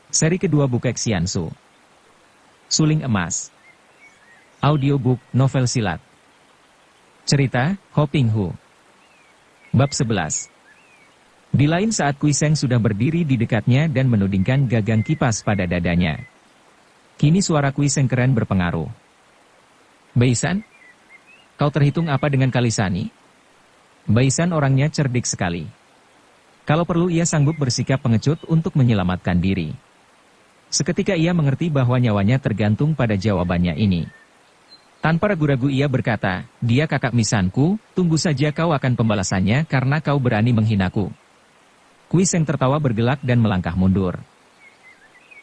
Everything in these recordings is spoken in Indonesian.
Seri kedua buku Xiansu. Suling Emas. Audiobook novel silat. Cerita, Ho Ping Hu. Bab 11. Di lain saat Kui Seng sudah berdiri di dekatnya dan menudingkan gagang kipas pada dadanya. Kini suara Kui Seng keren berpengaruh. Baisan? Kau terhitung apa dengan Kalisani? Baisan orangnya cerdik sekali. Kalau perlu ia sanggup bersikap pengecut untuk menyelamatkan diri. Seketika ia mengerti bahwa nyawanya tergantung pada jawabannya ini. Tanpa ragu-ragu ia berkata, dia kakak misanku, tunggu saja kau akan pembalasannya karena kau berani menghinaku. Kui Seng tertawa bergelak dan melangkah mundur.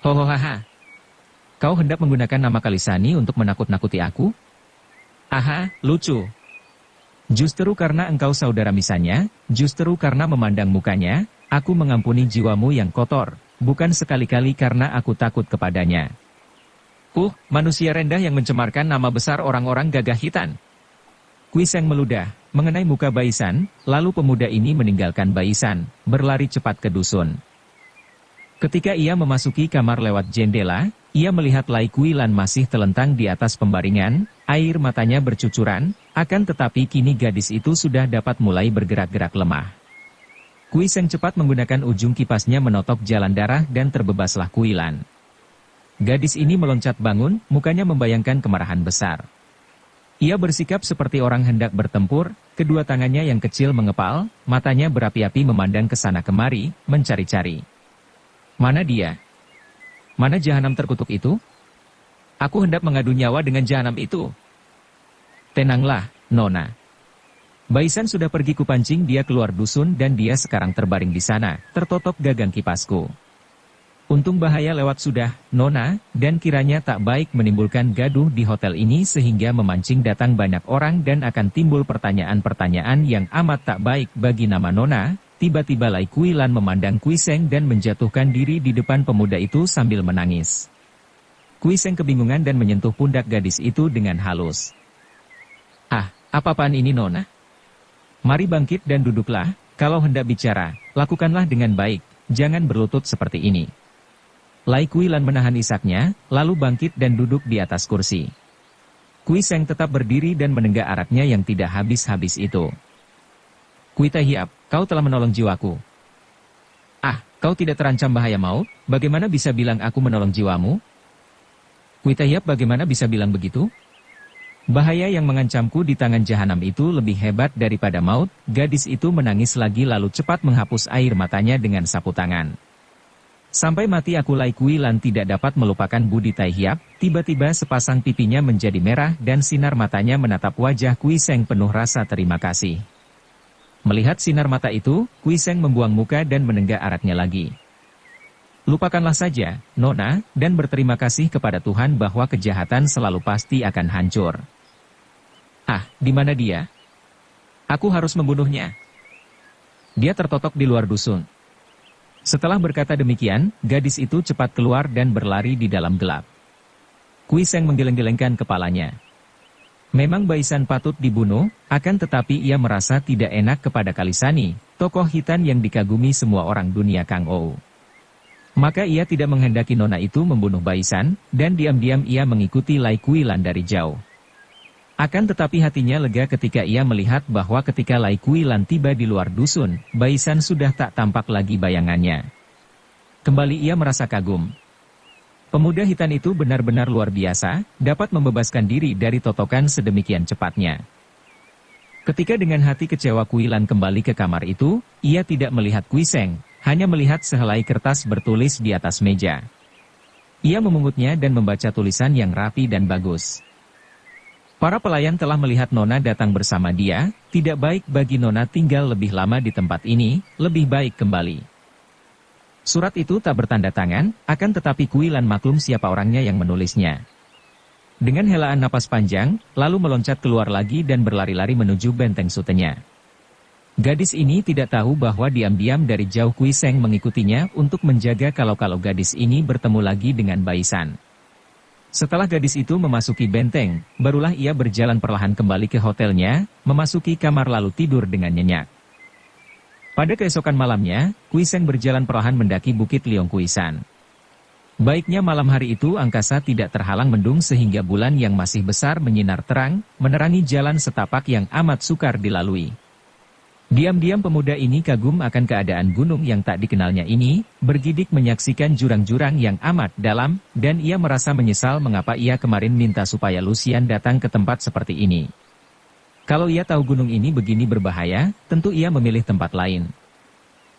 Hohohaha. Kau hendak menggunakan nama Kalisani untuk menakut-nakuti aku? Aha, lucu. Justru karena engkau saudara misannya, justru karena memandang mukanya, aku mengampuni jiwamu yang kotor. Bukan sekali-kali karena aku takut kepadanya. Manusia rendah yang mencemarkan nama besar orang-orang gagah hitan. Kui Seng meludah, mengenai muka Baisan, lalu pemuda ini meninggalkan Baisan, berlari cepat ke dusun. Ketika ia memasuki kamar lewat jendela, ia melihat Lai Kuilan masih telentang di atas pembaringan, air matanya bercucuran, akan tetapi kini gadis itu sudah dapat mulai bergerak-gerak lemah. Kui Seng cepat menggunakan ujung kipasnya menotok jalan darah dan terbebaslah Kuilan. Gadis ini meloncat bangun, mukanya membayangkan kemarahan besar. Ia bersikap seperti orang hendak bertempur, kedua tangannya yang kecil mengepal, matanya berapi-api memandang ke sana kemari, mencari-cari. Mana dia? Mana jahanam terkutuk itu? Aku hendak mengadu nyawa dengan jahanam itu. Tenanglah, Nona. Baisan sudah pergi kupancing dia keluar dusun dan dia sekarang terbaring di sana, tertotok gagang kipasku. Untung bahaya lewat sudah, Nona, dan kiranya tak baik menimbulkan gaduh di hotel ini sehingga memancing datang banyak orang dan akan timbul pertanyaan-pertanyaan yang amat tak baik bagi nama Nona. Tiba-tiba Lai Kuilan memandang Kui Seng dan menjatuhkan diri di depan pemuda itu sambil menangis. Kui Seng kebingungan dan menyentuh pundak gadis itu dengan halus. Apa-apaan ini Nona? Mari bangkit dan duduklah, kalau hendak bicara, lakukanlah dengan baik, jangan berlutut seperti ini. Lai Kuilan menahan isaknya, lalu bangkit dan duduk di atas kursi. Kui Seng tetap berdiri dan menenggak araknya yang tidak habis-habis itu. Kui Tahiap, kau telah menolong jiwaku. Kau tidak terancam bahaya maut, bagaimana bisa bilang aku menolong jiwamu? Kui Tahiap bagaimana bisa bilang begitu? Bahaya yang mengancamku di tangan jahanam itu lebih hebat daripada maut. Gadis itu menangis lagi lalu cepat menghapus air matanya dengan sapu tangan. Sampai mati aku Lai Kuilan tidak dapat melupakan budi Tahiap. Tiba-tiba sepasang pipinya menjadi merah dan sinar matanya menatap wajah Kui Seng penuh rasa terima kasih. Melihat sinar mata itu, Kui Seng membuang muka dan menenggak araknya lagi. Lupakanlah saja, Nona, dan berterima kasih kepada Tuhan bahwa kejahatan selalu pasti akan hancur. Di mana dia? Aku harus membunuhnya. Dia tertotok di luar dusun. Setelah berkata demikian, gadis itu cepat keluar dan berlari di dalam gelap. Kui Seng menggeleng-gelengkan kepalanya. Memang Baisan patut dibunuh, akan tetapi ia merasa tidak enak kepada Kalisani, tokoh hitan yang dikagumi semua orang dunia Kang Ou. Maka ia tidak menghendaki Nona itu membunuh Baisan, dan diam-diam ia mengikuti Lai Kuilan dari jauh. Akan tetapi hatinya lega ketika ia melihat bahwa ketika Lai Kuilan tiba di luar dusun, Baisan sudah tak tampak lagi bayangannya. Kembali ia merasa kagum. Pemuda hitam itu benar-benar luar biasa, dapat membebaskan diri dari totokan sedemikian cepatnya. Ketika dengan hati kecewa Kuilan kembali ke kamar itu, ia tidak melihat Kui Seng, hanya melihat sehelai kertas bertulis di atas meja. Ia memungutnya dan membaca tulisan yang rapi dan bagus. Para pelayan telah melihat Nona datang bersama dia, tidak baik bagi Nona tinggal lebih lama di tempat ini, lebih baik kembali. Surat itu tak bertanda tangan, akan tetapi Kuilan maklum siapa orangnya yang menulisnya. Dengan helaan napas panjang, lalu meloncat keluar lagi dan berlari-lari menuju benteng sutenya. Gadis ini tidak tahu bahwa diam-diam dari jauh Kui Seng mengikutinya untuk menjaga kalau-kalau gadis ini bertemu lagi dengan Baisan. Setelah gadis itu memasuki benteng, barulah ia berjalan perlahan kembali ke hotelnya, memasuki kamar lalu tidur dengan nyenyak. Pada keesokan malamnya, Kui Seng berjalan perlahan mendaki Bukit Liong Kuisan. Baiknya malam hari itu angkasa tidak terhalang mendung sehingga bulan yang masih besar menyinar terang, menerangi jalan setapak yang amat sukar dilalui. Diam-diam pemuda ini kagum akan keadaan gunung yang tak dikenalnya ini, bergidik menyaksikan jurang-jurang yang amat dalam, dan ia merasa menyesal mengapa ia kemarin minta supaya Lucian datang ke tempat seperti ini. Kalau ia tahu gunung ini begini berbahaya, tentu ia memilih tempat lain.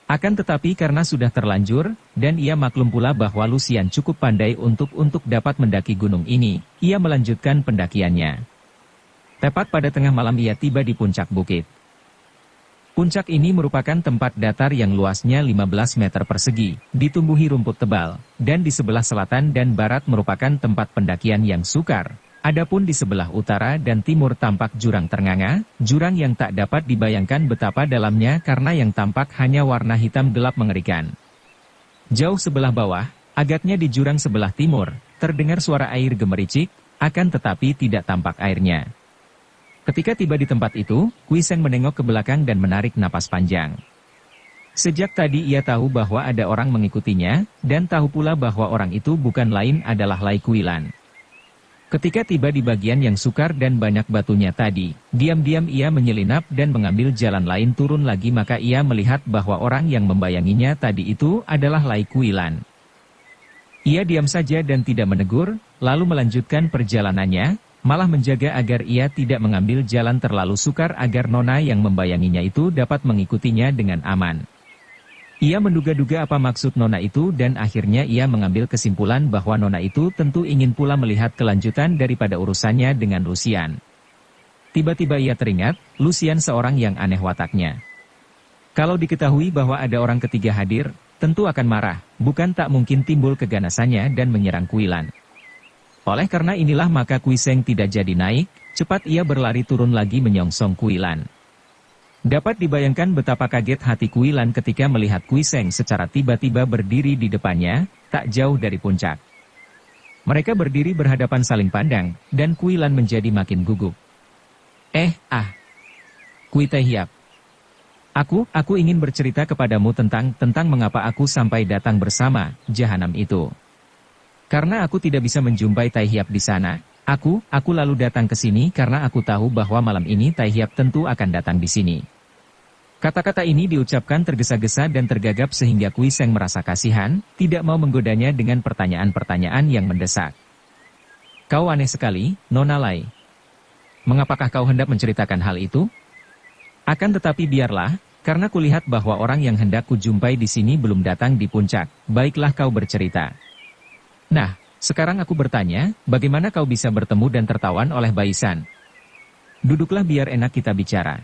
Akan tetapi karena sudah terlanjur, dan ia maklum pula bahwa Lucian cukup pandai untuk dapat mendaki gunung ini, ia melanjutkan pendakiannya. Tepat pada tengah malam ia tiba di puncak bukit. Puncak ini merupakan tempat datar yang luasnya 15 meter persegi, ditumbuhi rumput tebal, dan di sebelah selatan dan barat merupakan tempat pendakian yang sukar. Adapun di sebelah utara dan timur tampak jurang ternganga, jurang yang tak dapat dibayangkan betapa dalamnya karena yang tampak hanya warna hitam gelap mengerikan. Jauh sebelah bawah, agaknya di jurang sebelah timur, terdengar suara air gemericik, akan tetapi tidak tampak airnya. Ketika tiba di tempat itu, Kui Seng menengok ke belakang dan menarik napas panjang. Sejak tadi ia tahu bahwa ada orang mengikutinya, dan tahu pula bahwa orang itu bukan lain adalah Lai Kuilan. Ketika tiba di bagian yang sukar dan banyak batunya tadi, diam-diam ia menyelinap dan mengambil jalan lain turun lagi maka ia melihat bahwa orang yang membayanginya tadi itu adalah Lai Kuilan. Ia diam saja dan tidak menegur, lalu melanjutkan perjalanannya, malah menjaga agar ia tidak mengambil jalan terlalu sukar agar nona yang membayanginya itu dapat mengikutinya dengan aman. Ia menduga-duga apa maksud nona itu dan akhirnya ia mengambil kesimpulan bahwa nona itu tentu ingin pula melihat kelanjutan daripada urusannya dengan Lucian. Tiba-tiba ia teringat, Lucian seorang yang aneh wataknya. Kalau diketahui bahwa ada orang ketiga hadir, tentu akan marah, bukan tak mungkin timbul keganasannya dan menyerang Kuilan. Oleh karena inilah maka Kui Seng tidak jadi naik, cepat ia berlari turun lagi menyongsong Kuilan. Dapat dibayangkan betapa kaget hati Kuilan ketika melihat Kui Seng secara tiba-tiba berdiri di depannya, tak jauh dari puncak. Mereka berdiri berhadapan saling pandang, dan Kuilan menjadi makin gugup. Kui Tai Hiap. Aku ingin bercerita kepadamu tentang mengapa aku sampai datang bersama jahanam itu. Karena aku tidak bisa menjumpai Tai Hiap di sana, aku lalu datang ke sini karena aku tahu bahwa malam ini Tai Hiap tentu akan datang di sini. Kata-kata ini diucapkan tergesa-gesa dan tergagap sehingga Kui Seng merasa kasihan, tidak mau menggodanya dengan pertanyaan-pertanyaan yang mendesak. Kau aneh sekali, Nona Lai. Mengapakah kau hendak menceritakan hal itu? Akan tetapi biarlah, karena kulihat bahwa orang yang hendak kujumpai di sini belum datang di puncak, baiklah kau bercerita. Nah, sekarang aku bertanya, bagaimana kau bisa bertemu dan tertawan oleh Baisan? Duduklah biar enak kita bicara.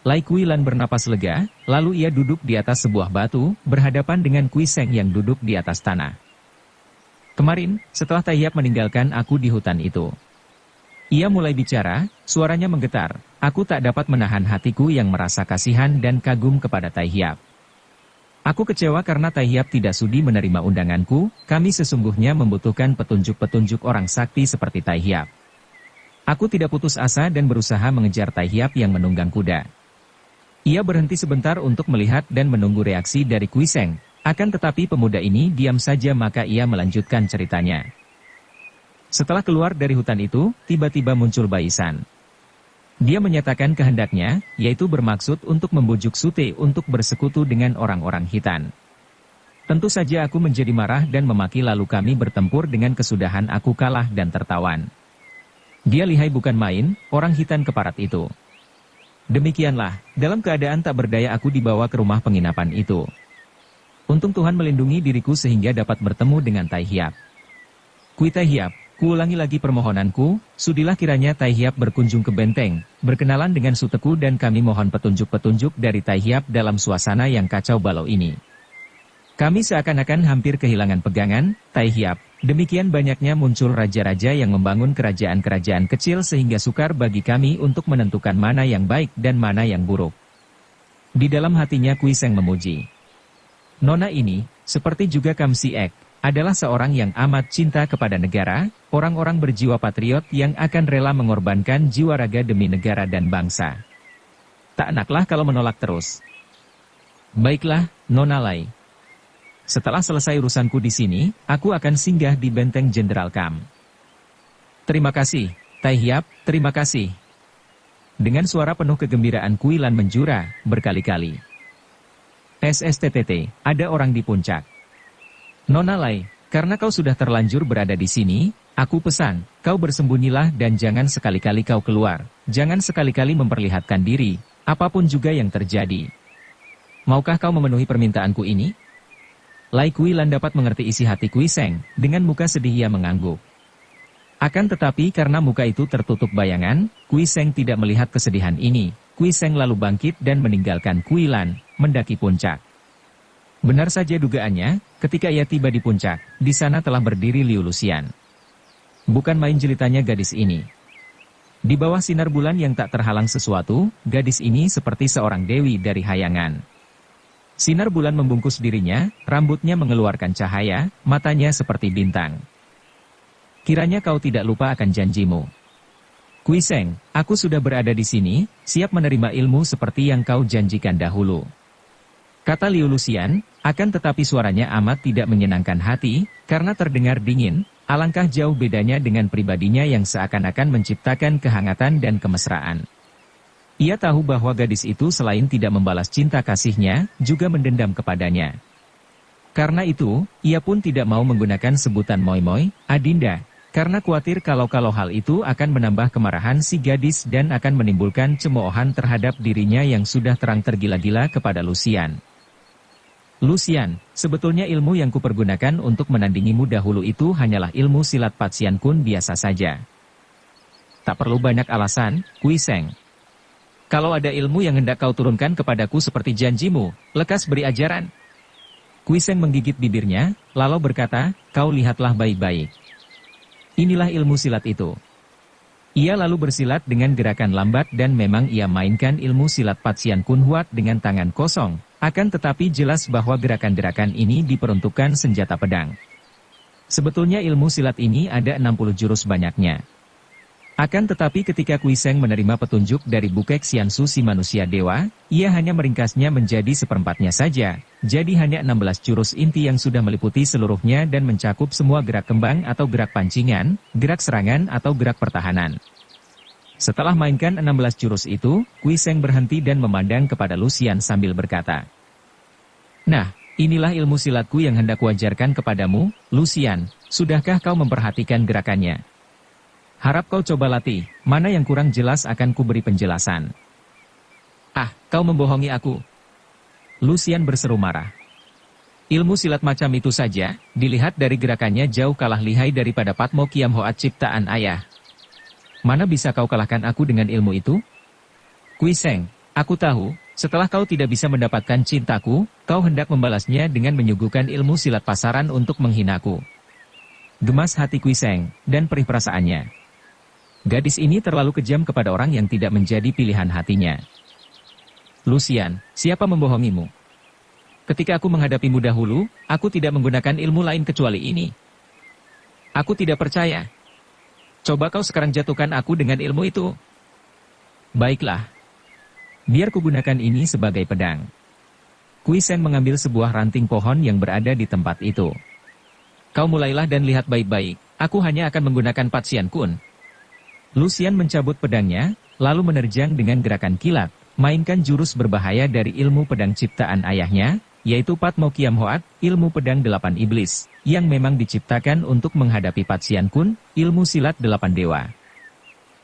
Lai Kuilan bernapas lega, lalu ia duduk di atas sebuah batu, berhadapan dengan Kui Seng yang duduk di atas tanah. Kemarin, setelah Tai Hiap meninggalkan aku di hutan itu. Ia mulai bicara, suaranya menggetar, aku tak dapat menahan hatiku yang merasa kasihan dan kagum kepada Tai Hiap. Aku kecewa karena Tai Hiap tidak sudi menerima undanganku, kami sesungguhnya membutuhkan petunjuk-petunjuk orang sakti seperti Tai Hiap. Aku tidak putus asa dan berusaha mengejar Tai Hiap yang menunggang kuda. Ia berhenti sebentar untuk melihat dan menunggu reaksi dari Kui Seng, akan tetapi pemuda ini diam saja maka ia melanjutkan ceritanya. Setelah keluar dari hutan itu, tiba-tiba muncul Baisan. Dia menyatakan kehendaknya, yaitu bermaksud untuk membujuk Sute untuk bersekutu dengan orang-orang Hitan. Tentu saja aku menjadi marah dan memaki lalu kami bertempur dengan kesudahan aku kalah dan tertawan. Dia lihai bukan main, orang Hitan keparat itu. Demikianlah, dalam keadaan tak berdaya aku dibawa ke rumah penginapan itu. Untung Tuhan melindungi diriku sehingga dapat bertemu dengan Tai Hiap. Kui Tai Hiap, kuulangi lagi permohonanku, sudilah kiranya Tai Hiap berkunjung ke benteng, berkenalan dengan Suteku dan kami mohon petunjuk-petunjuk dari Tai Hiap dalam suasana yang kacau balau ini. Kami seakan-akan hampir kehilangan pegangan, Tai Hiap. Demikian banyaknya muncul raja-raja yang membangun kerajaan-kerajaan kecil sehingga sukar bagi kami untuk menentukan mana yang baik dan mana yang buruk. Di dalam hatinya Kui Seng memuji. Nona ini, seperti juga Kam Si Ek, adalah seorang yang amat cinta kepada negara, orang-orang berjiwa patriot yang akan rela mengorbankan jiwa raga demi negara dan bangsa. Tak enaklah kalau menolak terus. Baiklah, Nona Lai. Setelah selesai urusanku di sini, aku akan singgah di benteng Jenderal Kam. Terima kasih, Tai Hiap, terima kasih. Dengan suara penuh kegembiraan Kui Lan menjura, berkali-kali. SSTTT, ada orang di puncak. Nona Lai, karena kau sudah terlanjur berada di sini, aku pesan, kau bersembunyilah dan jangan sekali-kali kau keluar, jangan sekali-kali memperlihatkan diri, apapun juga yang terjadi. Maukah kau memenuhi permintaanku ini? Lai Kui Lan dapat mengerti isi hati Kui Seng, dengan muka sedih ia mengangguk. Akan tetapi karena muka itu tertutup bayangan, Kui Seng tidak melihat kesedihan ini. Kui Seng lalu bangkit dan meninggalkan Kui Lan, mendaki puncak. Benar saja dugaannya, ketika ia tiba di puncak, di sana telah berdiri Liu Luxian. Bukan main jelitanya gadis ini. Di bawah sinar bulan yang tak terhalang sesuatu, gadis ini seperti seorang dewi dari hayangan. Sinar bulan membungkus dirinya, rambutnya mengeluarkan cahaya, matanya seperti bintang. Kiranya kau tidak lupa akan janjimu. Kui Seng, aku sudah berada di sini, siap menerima ilmu seperti yang kau janjikan dahulu. Kata Liu Luxian, akan tetapi suaranya amat tidak menyenangkan hati, karena terdengar dingin, alangkah jauh bedanya dengan pribadinya yang seakan-akan menciptakan kehangatan dan kemesraan. Ia tahu bahwa gadis itu selain tidak membalas cinta kasihnya, juga mendendam kepadanya. Karena itu, ia pun tidak mau menggunakan sebutan moi-moi, Adinda, karena khawatir kalau hal itu akan menambah kemarahan si gadis dan akan menimbulkan cemoohan terhadap dirinya yang sudah terang tergila-gila kepada Luxian. Luxian, sebetulnya ilmu yang kupergunakan untuk menandingimu dahulu itu hanyalah ilmu silat Pat Sian Kun biasa saja. Tak perlu banyak alasan, Kui Seng. Kalau ada ilmu yang hendak kau turunkan kepadaku seperti janjimu, lekas beri ajaran. Kui Seng menggigit bibirnya, lalu berkata, kau lihatlah baik-baik. Inilah ilmu silat itu. Ia lalu bersilat dengan gerakan lambat dan memang ia mainkan ilmu silat Pat Sian Kun Huat dengan tangan kosong, akan tetapi jelas bahwa gerakan-gerakan ini diperuntukkan senjata pedang. Sebetulnya ilmu silat ini ada 60 jurus banyaknya. Akan tetapi ketika Kui Seng menerima petunjuk dari Bukek Xiansu si manusia dewa, ia hanya meringkasnya menjadi seperempatnya saja, jadi hanya 16 jurus inti yang sudah meliputi seluruhnya dan mencakup semua gerak kembang atau gerak pancingan, gerak serangan atau gerak pertahanan. Setelah mainkan 16 jurus itu, Kui Seng berhenti dan memandang kepada Luxian sambil berkata, "Nah, inilah ilmu silatku yang hendak kuajarkan kepadamu, Luxian, sudahkah kau memperhatikan gerakannya? Harap kau coba latih, mana yang kurang jelas akan kuberi penjelasan." "Ah, kau membohongi aku." Luxian berseru marah. "Ilmu silat macam itu saja, dilihat dari gerakannya jauh kalah lihai daripada Patmo Kiam Hoat ciptaan ayah. Mana bisa kau kalahkan aku dengan ilmu itu? Kui Seng, aku tahu, setelah kau tidak bisa mendapatkan cintaku, kau hendak membalasnya dengan menyuguhkan ilmu silat pasaran untuk menghinaku." Gemas hati Kui Seng, dan perih perasaannya. Gadis ini terlalu kejam kepada orang yang tidak menjadi pilihan hatinya. "Luxian, siapa membohongimu? Ketika aku menghadapimu dahulu, aku tidak menggunakan ilmu lain kecuali ini. Aku tidak percaya. Coba kau sekarang jatuhkan aku dengan ilmu itu." "Baiklah. Biar kugunakan ini sebagai pedang." Kui Seng mengambil sebuah ranting pohon yang berada di tempat itu. "Kau mulailah dan lihat baik-baik, aku hanya akan menggunakan Pat Sian Kun." Luxian mencabut pedangnya, lalu menerjang dengan gerakan kilat, mainkan jurus berbahaya dari ilmu pedang ciptaan ayahnya, yaitu Patmo Kiam Hoat, ilmu pedang 8 iblis, yang memang diciptakan untuk menghadapi Pat Sian Kun, ilmu silat 8 dewa.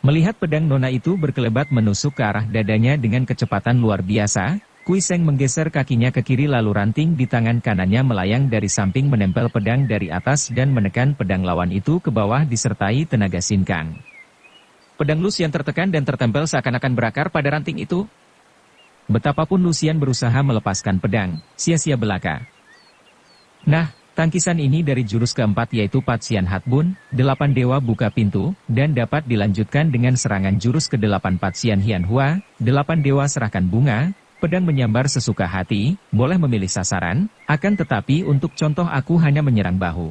Melihat pedang nona itu berkelebat menusuk ke arah dadanya dengan kecepatan luar biasa, Kui Seng menggeser kakinya ke kiri lalu ranting di tangan kanannya melayang dari samping menempel pedang dari atas dan menekan pedang lawan itu ke bawah disertai tenaga sinkang. Pedang Luxian tertekan dan tertempel seakan-akan berakar pada ranting itu. Betapapun Luxian berusaha melepaskan pedang, sia-sia belaka. Nah, tangkisan ini dari jurus keempat yaitu Pat Sian Hat Bun, 8 dewa buka pintu, dan dapat dilanjutkan dengan serangan jurus ke-8 Pat Sian Hian Hua, 8 dewa serahkan bunga, pedang menyambar sesuka hati, boleh memilih sasaran, akan tetapi untuk contoh aku hanya menyerang bahu.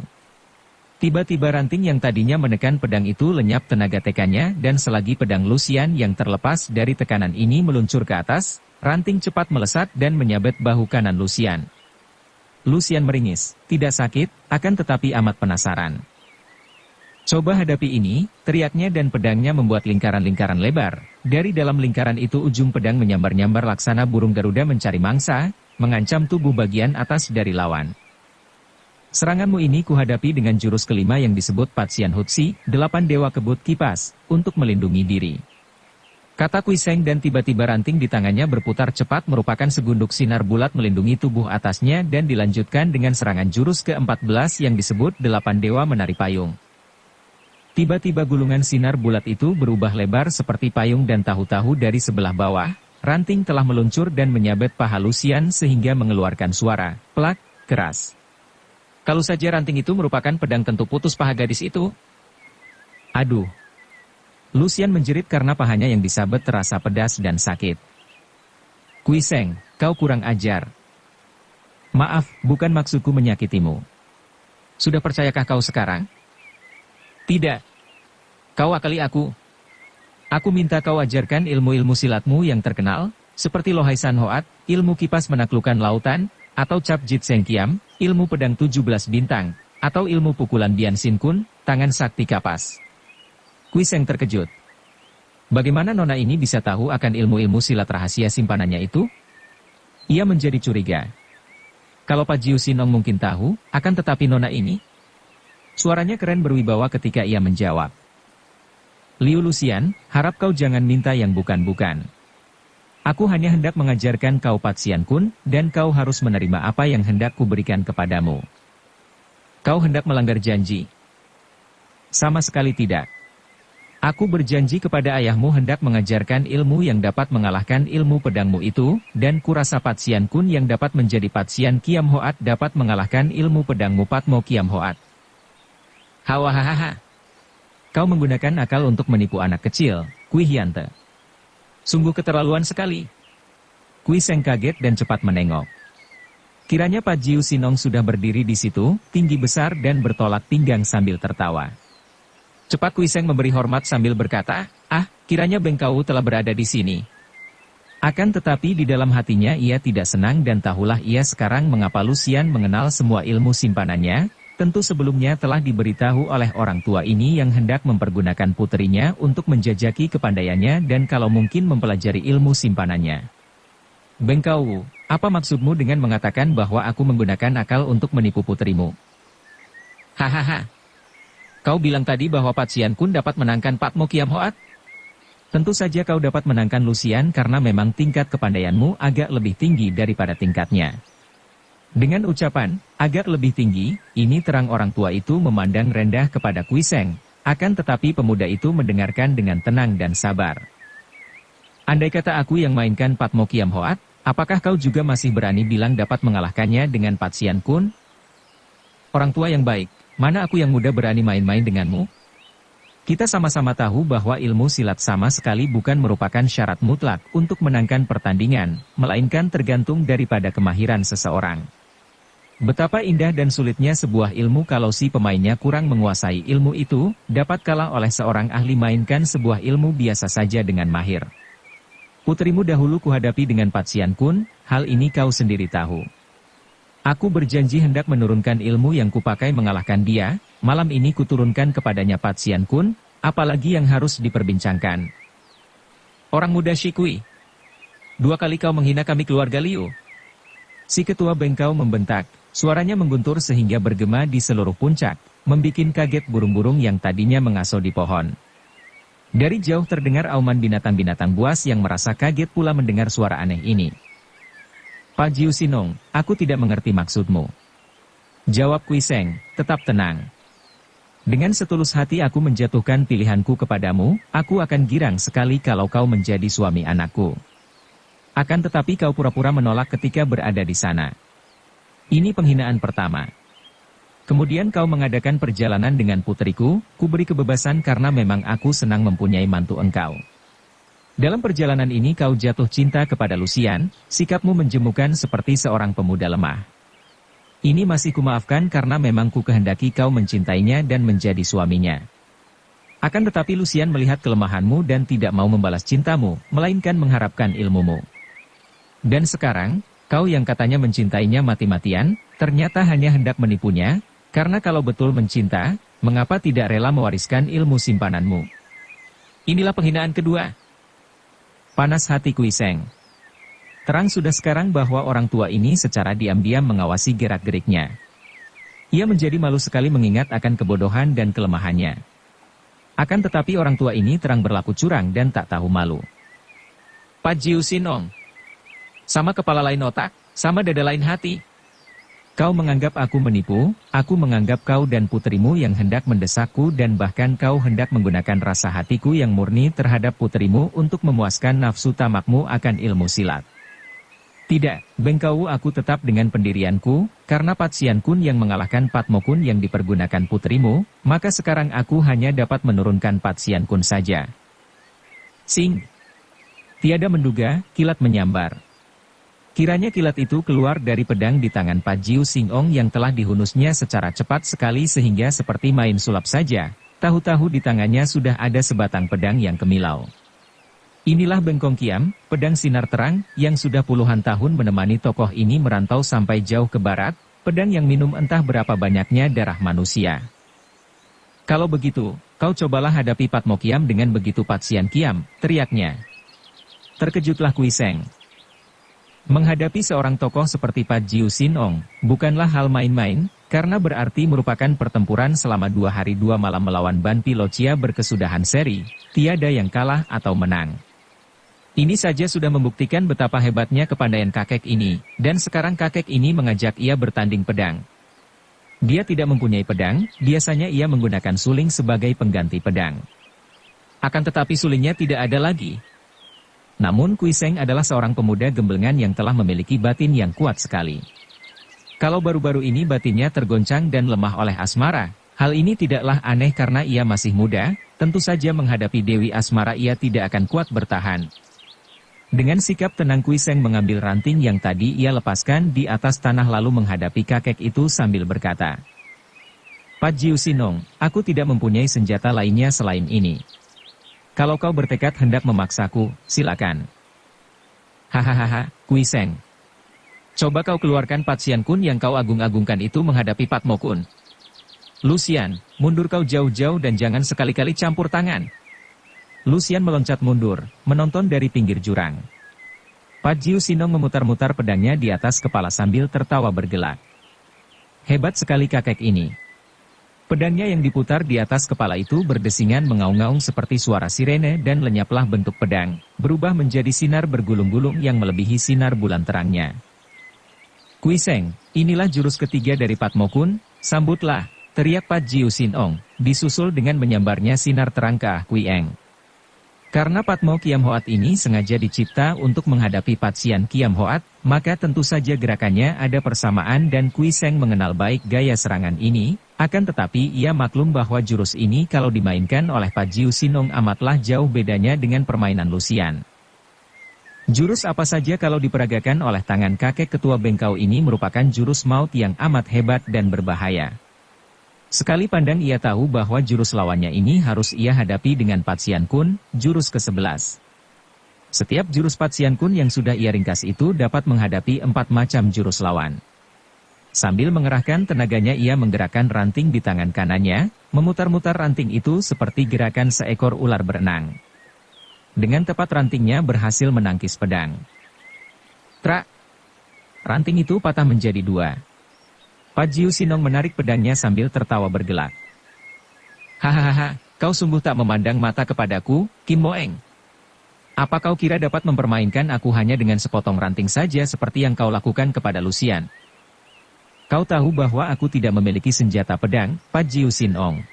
Tiba-tiba ranting yang tadinya menekan pedang itu lenyap tenaga tekannya dan selagi pedang Luxian yang terlepas dari tekanan ini meluncur ke atas, ranting cepat melesat dan menyabet bahu kanan Luxian. Lucian meringis, tidak sakit, akan tetapi amat penasaran. Coba hadapi ini, teriaknya dan pedangnya membuat lingkaran-lingkaran lebar. Dari dalam lingkaran itu ujung pedang menyambar-nyambar laksana burung Garuda mencari mangsa, mengancam tubuh bagian atas dari lawan. Seranganmu ini kuhadapi dengan jurus kelima yang disebut Patsian Hutsi, 8 dewa kebut kipas, untuk melindungi diri. Kata Kuiseng dan tiba-tiba ranting di tangannya berputar cepat merupakan segunduk sinar bulat melindungi tubuh atasnya dan dilanjutkan dengan serangan jurus ke-14 yang disebut 8 dewa menari payung. Tiba-tiba gulungan sinar bulat itu berubah lebar seperti payung dan tahu-tahu dari sebelah bawah, ranting telah meluncur dan menyabet paha Lucian sehingga mengeluarkan suara, plak, keras. Kalau saja ranting itu merupakan pedang tentu putus paha gadis itu. Aduh. Lucian menjerit karena pahanya yang disabet terasa pedas dan sakit. Kuiseng, kau kurang ajar. Maaf, bukan maksudku menyakitimu. Sudah percayakah kau sekarang? Tidak. Kau akali aku. Aku minta kau ajarkan ilmu-ilmu silatmu yang terkenal, seperti Lohai San Hoat, ilmu kipas menaklukkan lautan, atau Cap Jit Seng Kiam, ilmu pedang 17 bintang, atau ilmu pukulan Bian Sin Kun, tangan sakti kapas. Kuiseng terkejut. Bagaimana nona ini bisa tahu akan ilmu-ilmu silat rahasia simpanannya itu? Ia menjadi curiga. Kalau Pak Jiu Sinong mungkin tahu, akan tetapi nona ini? Suaranya keren berwibawa ketika ia menjawab. Liu Lucian, harap kau jangan minta yang bukan-bukan. Aku hanya hendak mengajarkan kau Patsian Kun, dan kau harus menerima apa yang hendak kuberikan kepadamu. Kau hendak melanggar janji? Sama sekali tidak. Aku berjanji kepada ayahmu hendak mengajarkan ilmu yang dapat mengalahkan ilmu pedangmu itu, dan kurasa Patsian Kun yang dapat menjadi Patsian Kiam Hoat dapat mengalahkan ilmu pedangmu Patmo Kiam Hoat. Hawahaha. Kau menggunakan akal untuk menipu anak kecil, Kui Hyante. Sungguh keterlaluan sekali. Kui Seng kaget dan cepat menengok. Kiranya Pak Jiu Sinong sudah berdiri di situ, tinggi besar dan bertolak pinggang sambil tertawa. Cepat Kui Seng memberi hormat sambil berkata, kiranya Bengkau telah berada di sini. Akan tetapi di dalam hatinya ia tidak senang dan tahulah ia sekarang mengapa Lucian mengenal semua ilmu simpanannya. Tentu sebelumnya telah diberitahu oleh orang tua ini yang hendak mempergunakan puterinya untuk menjajaki kepandaiannya dan kalau mungkin mempelajari ilmu simpanannya. Bengkau, apa maksudmu dengan mengatakan bahwa aku menggunakan akal untuk menipu puterimu? Hahaha. Kau bilang tadi bahwa Patsian Kun dapat menangkan Patmo Kiam Hoat? Tentu saja kau dapat menangkan Lucian karena memang tingkat kepandaianmu agak lebih tinggi daripada tingkatnya. Dengan ucapan, agak lebih tinggi, ini terang orang tua itu memandang rendah kepada Kuiseng, akan tetapi pemuda itu mendengarkan dengan tenang dan sabar. Andai kata aku yang mainkan Patmo Kiam Hoat, apakah kau juga masih berani bilang dapat mengalahkannya dengan Patsian Kun? Orang tua yang baik, mana aku yang muda berani main-main denganmu? Kita sama-sama tahu bahwa ilmu silat sama sekali bukan merupakan syarat mutlak untuk menangkan pertandingan, melainkan tergantung daripada kemahiran seseorang. Betapa indah dan sulitnya sebuah ilmu kalau si pemainnya kurang menguasai ilmu itu, dapat kalah oleh seorang ahli mainkan sebuah ilmu biasa saja dengan mahir. Putrimu dahulu kuhadapi dengan Patsian Kun, hal ini kau sendiri tahu. Aku berjanji hendak menurunkan ilmu yang kupakai mengalahkan dia, malam ini kuturunkan kepadanya Patsian Kun, apalagi yang harus diperbincangkan. Orang muda Shikui, 2 kali kau menghina kami keluarga Liu. Si ketua Bengkau membentak. Suaranya mengguntur sehingga bergema di seluruh puncak, membikin kaget burung-burung yang tadinya mengaso di pohon. Dari jauh terdengar auman binatang-binatang buas yang merasa kaget pula mendengar suara aneh ini. Pak Jiu Sinong, aku tidak mengerti maksudmu. Jawab Kuiseng, tetap tenang. Dengan setulus hati aku menjatuhkan pilihanku kepadamu, aku akan girang sekali kalau kau menjadi suami anakku. Akan tetapi kau pura-pura menolak ketika berada di sana. Ini penghinaan pertama. Kemudian kau mengadakan perjalanan dengan putriku, kuberi kebebasan karena memang aku senang mempunyai mantu engkau. Dalam perjalanan ini kau jatuh cinta kepada Lucian, sikapmu menjemukan seperti seorang pemuda lemah. Ini masih kumaafkan karena memang ku kehendaki kau mencintainya dan menjadi suaminya. Akan tetapi Lucian melihat kelemahanmu dan tidak mau membalas cintamu, melainkan mengharapkan ilmumu. Dan sekarang, kau yang katanya mencintainya mati-matian, Ternyata hanya hendak menipunya, karena kalau betul mencinta, mengapa tidak rela mewariskan ilmu simpananmu? Inilah penghinaan kedua. Panas hati Kui Seng. Terang sudah sekarang bahwa orang tua ini secara diam-diam mengawasi gerak-geriknya. Ia menjadi malu sekali mengingat akan kebodohan dan kelemahannya. Akan tetapi orang tua ini terang berlaku curang dan tak tahu malu. Pat Jiu Sinong. Sama kepala lain otak, sama dada lain hati. Kau menganggap aku menipu, aku menganggap kau dan puterimu yang hendak mendesakku dan bahkan kau hendak menggunakan rasa hatiku yang murni terhadap puterimu untuk memuaskan nafsu tamakmu akan ilmu silat. Tidak, bengkau aku tetap dengan pendirianku, karena Pat Sian Kun yang mengalahkan Pat Mo Kun yang dipergunakan puterimu, maka sekarang aku hanya dapat menurunkan Pat Sian Kun saja. Sing. Tiada menduga, kilat menyambar. Kiranya kilat itu keluar dari pedang di tangan Pat Jiu Singong yang telah dihunusnya secara cepat sekali sehingga seperti main sulap saja, tahu-tahu di tangannya sudah ada sebatang pedang yang kemilau. Inilah Bengkong Kiam, pedang sinar terang, yang sudah puluhan tahun menemani tokoh ini merantau sampai jauh ke barat, pedang yang minum entah berapa banyaknya darah manusia. Kalau begitu, kau cobalah hadapi Pat Mo Kiam dengan begitu Pat Sian Kiam, teriaknya. Terkejutlah Kui Seng. Menghadapi seorang tokoh seperti Pat Jiu Sinong, bukanlah hal main-main, karena berarti merupakan pertempuran selama 2 hari 2 malam melawan Ban Pilocia berkesudahan seri, tiada yang kalah atau menang. Ini saja sudah membuktikan betapa hebatnya kepandaian kakek ini, dan sekarang kakek ini mengajak ia bertanding pedang. Dia tidak mempunyai pedang, biasanya ia menggunakan suling sebagai pengganti pedang. Akan tetapi sulingnya tidak ada lagi. Namun Kui Seng adalah seorang pemuda gemblengan yang telah memiliki batin yang kuat sekali. Kalau baru-baru ini batinnya tergoncang dan lemah oleh asmara, hal ini tidaklah aneh karena ia masih muda, tentu saja menghadapi Dewi Asmara ia tidak akan kuat bertahan. Dengan sikap tenang Kui Seng mengambil ranting yang tadi ia lepaskan di atas tanah lalu menghadapi kakek itu sambil berkata, Pat Jiu Sinong, aku tidak mempunyai senjata lainnya selain ini. Kalau kau bertekad hendak memaksaku, silakan. Hahaha, Kui Seng. Coba kau keluarkan Pat Sian Kun yang kau agung-agungkan itu menghadapi Pat Mo Kun. Lucian, mundur kau jauh-jauh dan jangan sekali-kali campur tangan. Lucian meloncat mundur, menonton dari pinggir jurang. Pat Jiu Sinong memutar-mutar pedangnya di atas kepala sambil tertawa bergelak. Hebat sekali kakek ini. Pedangnya yang diputar di atas kepala itu berdesingan mengaung-ngaung seperti suara sirene dan lenyaplah bentuk pedang, berubah menjadi sinar bergulung-gulung yang melebihi sinar bulan terangnya. Kui Seng, inilah jurus ketiga dari Pat Mo Kun, sambutlah, teriak Pat Jiu Sinong, disusul dengan menyambarnya sinar terang ke Kui Eng. Karena Pat Mo Kiam Hoat ini sengaja dicipta untuk menghadapi Pat Sian Kiam Hoat, maka tentu saja gerakannya ada persamaan dan Kui Seng mengenal baik gaya serangan ini. Akan tetapi ia maklum bahwa jurus ini kalau dimainkan oleh Pat Jiu Sinong amatlah jauh bedanya dengan permainan Lucian. Jurus apa saja kalau diperagakan oleh tangan kakek ketua bengkau ini merupakan jurus maut yang amat hebat dan berbahaya. Sekali pandang ia tahu bahwa jurus lawannya ini harus ia hadapi dengan Pat Sian Kun, jurus ke-11. Setiap jurus Pat Sian Kun yang sudah ia ringkas itu dapat menghadapi 4 macam jurus lawan. Sambil mengerahkan tenaganya ia menggerakkan ranting di tangan kanannya, memutar-mutar ranting itu seperti gerakan seekor ular berenang. Dengan tepat rantingnya berhasil menangkis pedang. Trak! Ranting itu patah menjadi 2. Pat Jiu Sinong menarik pedangnya sambil tertawa bergelak. Hahaha, kau sungguh tak memandang mata kepadaku, Kim Moeng. Apa kau kira dapat mempermainkan aku hanya dengan sepotong ranting saja seperti yang kau lakukan kepada Lucian? Kau tahu bahwa aku tidak memiliki senjata pedang, Pat Jiu Sinong.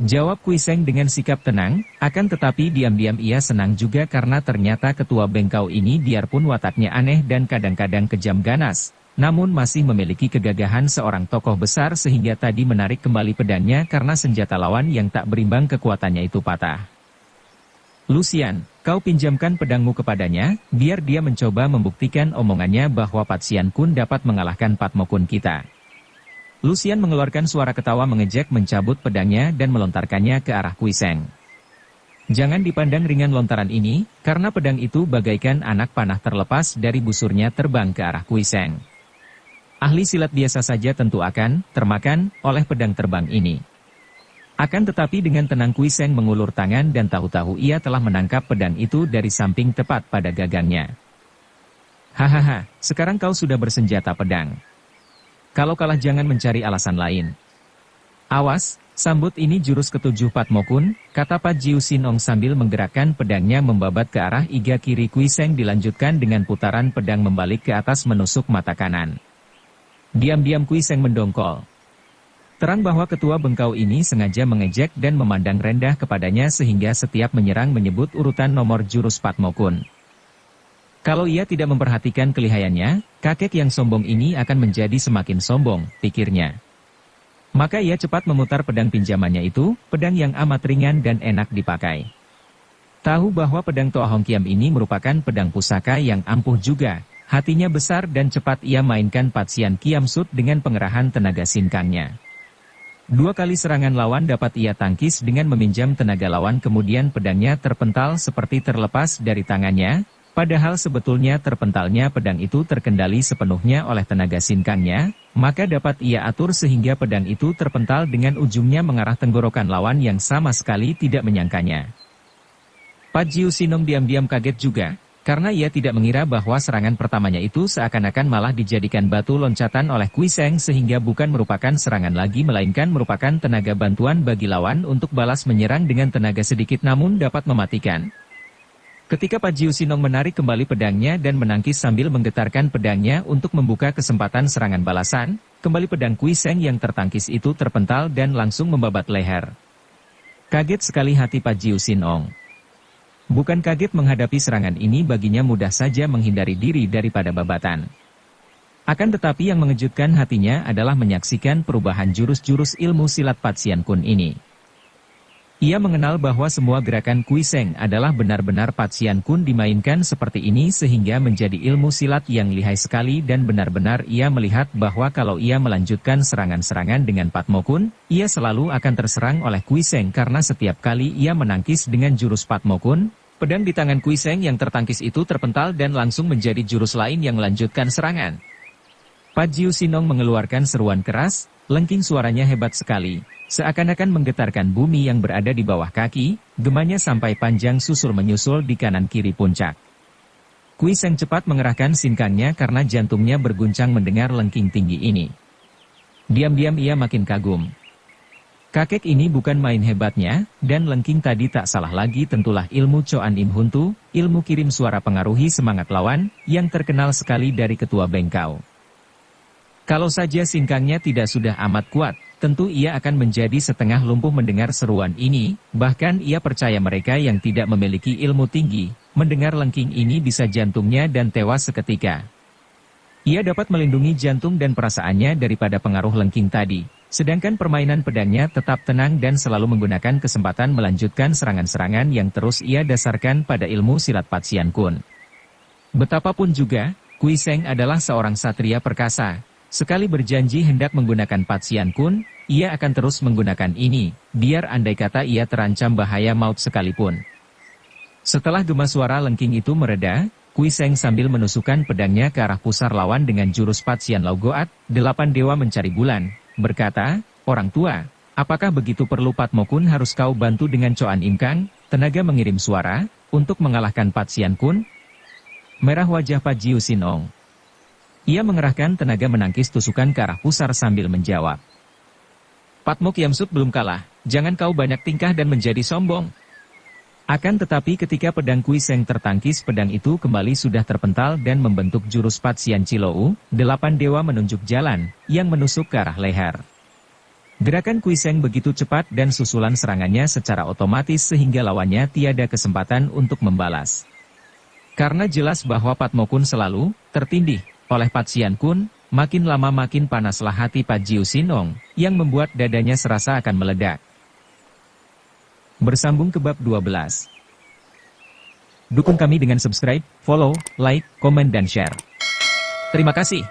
Jawab Kui Seng dengan sikap tenang, akan tetapi diam-diam ia senang juga karena ternyata ketua bengkau ini biarpun wataknya aneh dan kadang-kadang kejam ganas, namun masih memiliki kegagahan seorang tokoh besar sehingga tadi menarik kembali pedangnya karena senjata lawan yang tak berimbang kekuatannya itu patah. Lucian, kau pinjamkan pedangmu kepadanya, biar dia mencoba membuktikan omongannya bahwa Pat Sian Kun dapat mengalahkan Pat Mo Kun kita. Lucian mengeluarkan suara ketawa mengejek mencabut pedangnya dan melontarkannya ke arah Kui Seng. Jangan dipandang ringan lontaran ini, karena pedang itu bagaikan anak panah terlepas dari busurnya terbang ke arah Kui Seng. Ahli silat biasa saja tentu akan termakan oleh pedang terbang ini. Akan tetapi dengan tenang Kui Seng mengulur tangan dan tahu-tahu ia telah menangkap pedang itu dari samping tepat pada gagangnya. Hahaha, sekarang kau sudah bersenjata pedang. Kalau kalah jangan mencari alasan lain. Awas, sambut ini jurus ketujuh Patmo Kun, kata Pat Jiu Sinong sambil menggerakkan pedangnya membabat ke arah iga kiri Kui Seng dilanjutkan dengan putaran pedang membalik ke atas menusuk mata kanan. Diam-diam Kui Seng mendongkol. Terang bahwa ketua bengkau ini sengaja mengejek dan memandang rendah kepadanya sehingga setiap menyerang menyebut urutan nomor jurus Patmo Kun. Kalau ia tidak memperhatikan kelihayannya, kakek yang sombong ini akan menjadi semakin sombong, pikirnya. Maka ia cepat memutar pedang pinjamannya itu, pedang yang amat ringan dan enak dipakai. Tahu bahwa pedang Toa Hong Kiam ini merupakan pedang pusaka yang ampuh juga, hatinya besar dan cepat ia mainkan Patsian Kiam Sut dengan pengerahan tenaga sinkangnya. 2 kali serangan lawan dapat ia tangkis dengan meminjam tenaga lawan kemudian pedangnya terpental seperti terlepas dari tangannya, padahal sebetulnya terpentalnya pedang itu terkendali sepenuhnya oleh tenaga sinkangnya, maka dapat ia atur sehingga pedang itu terpental dengan ujungnya mengarah tenggorokan lawan yang sama sekali tidak menyangkanya. Pat Jiu Sinong diam-diam kaget juga, karena ia tidak mengira bahwa serangan pertamanya itu seakan-akan malah dijadikan batu loncatan oleh Kui Seng sehingga bukan merupakan serangan lagi melainkan merupakan tenaga bantuan bagi lawan untuk balas menyerang dengan tenaga sedikit namun dapat mematikan. Ketika Pat Jiu Sinong menarik kembali pedangnya dan menangkis sambil menggetarkan pedangnya untuk membuka kesempatan serangan balasan, kembali pedang Kui Seng yang tertangkis itu terpental dan langsung membabat leher. Kaget sekali hati Pat Jiu Sinong. Bukan kaget menghadapi serangan ini baginya mudah saja menghindari diri daripada babatan. Akan tetapi yang mengejutkan hatinya adalah menyaksikan perubahan jurus-jurus ilmu silat Patsian Kun ini. Ia mengenal bahwa semua gerakan Kui Seng adalah benar-benar Patsian Kun dimainkan seperti ini sehingga menjadi ilmu silat yang lihai sekali dan benar-benar ia melihat bahwa kalau ia melanjutkan serangan-serangan dengan Patmo Kun, ia selalu akan terserang oleh Kui Seng karena setiap kali ia menangkis dengan jurus Patmo Kun, pedang di tangan Kui Seng yang tertangkis itu terpental dan langsung menjadi jurus lain yang melanjutkan serangan. Pat Jiu Sinong mengeluarkan seruan keras, lengking suaranya hebat sekali. Seakan-akan menggetarkan bumi yang berada di bawah kaki, gemanya sampai panjang susul-menyusul di kanan-kiri puncak. Kui Seng cepat mengerahkan sinkangnya karena jantungnya berguncang mendengar lengking tinggi ini. Diam-diam ia makin kagum. Kakek ini bukan main hebatnya, dan lengking tadi tak salah lagi tentulah ilmu Choan Im Huntu, ilmu kirim suara pengaruhi semangat lawan, yang terkenal sekali dari ketua bengkau. Kalau saja sinkangnya tidak sudah amat kuat, tentu ia akan menjadi setengah lumpuh mendengar seruan ini, bahkan ia percaya mereka yang tidak memiliki ilmu tinggi, mendengar lengking ini bisa jantungnya dan tewas seketika. Ia dapat melindungi jantung dan perasaannya daripada pengaruh lengking tadi, sedangkan permainan pedangnya tetap tenang dan selalu menggunakan kesempatan melanjutkan serangan-serangan yang terus ia dasarkan pada ilmu silat Patsian Kun. Betapapun juga, Kui Seng adalah seorang satria perkasa. Sekali berjanji hendak menggunakan Patsian Kun, ia akan terus menggunakan ini, biar andai kata ia terancam bahaya maut sekalipun. Setelah gema suara lengking itu mereda, Kui Seng sambil menusukkan pedangnya ke arah pusar lawan dengan jurus Patsian Lau Goat, 8 dewa mencari bulan, berkata, "Orang tua, apakah begitu perlu Patmo Kun harus kau bantu dengan Choan Im Kang, tenaga mengirim suara, untuk mengalahkan Patsian Kun?" Merah wajah Pat Jiu Sinong. Ia mengerahkan tenaga menangkis tusukan ke arah pusar sambil menjawab. "Patmo Kiam Sut belum kalah, jangan kau banyak tingkah dan menjadi sombong." Akan tetapi ketika pedang Kui Seng tertangkis pedang itu kembali sudah terpental dan membentuk jurus Patsian Cilou, 8 dewa menunjuk jalan, yang menusuk ke arah leher. Gerakan Kui Seng begitu cepat dan susulan serangannya secara otomatis sehingga lawannya tiada kesempatan untuk membalas. Karena jelas bahwa Patmo Kun selalu tertindih oleh Patsian Kun, makin lama makin panaslah hati Pat Jiu Sinong, yang membuat dadanya serasa akan meledak. Bersambung ke bab 12. Dukung kami dengan subscribe, follow, like, komen dan share. Terima kasih.